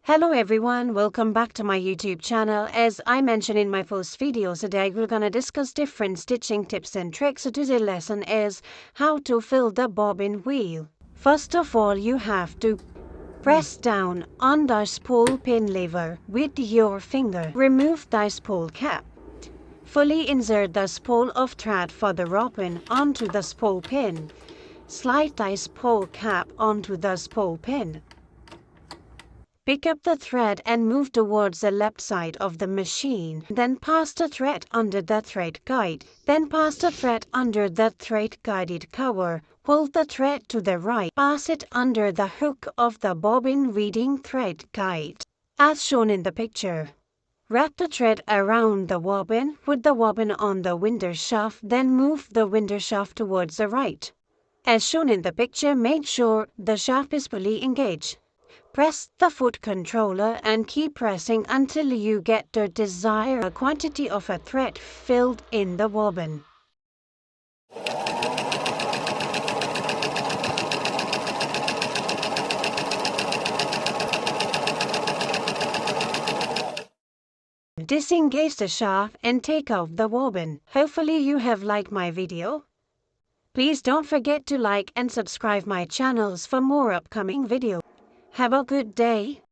Hello everyone, welcome back to my YouTube channel. As I mentioned in my first video today, we're gonna discuss different stitching tips and tricks. So today's lesson is how to fill the bobbin wheel. First of all, you have to press down on the spool pin lever with your finger. Remove the spool cap. Fully insert the spool of thread for the bobbin onto the spool pin. Slide the spool cap onto the spool pin. Pick up the thread and move towards the left side of the machine. Then pass the thread under the thread guide. Then pass the thread under the thread guided cover. Pull the thread to the right. Pass it under the hook of the bobbin reading thread guide, as shown in the picture. Wrap the thread around the bobbin. Put the bobbin on the winder shaft. Then move the winder shaft towards the right. As shown in the picture, make sure the shaft is fully engaged. Press the foot controller and keep pressing until you get the desired quantity of a thread filled in the bobbin. Disengage the shaft and take off the bobbin. Hopefully you have liked my video. Please don't forget to like and subscribe my channels for more upcoming videos. Have a good day.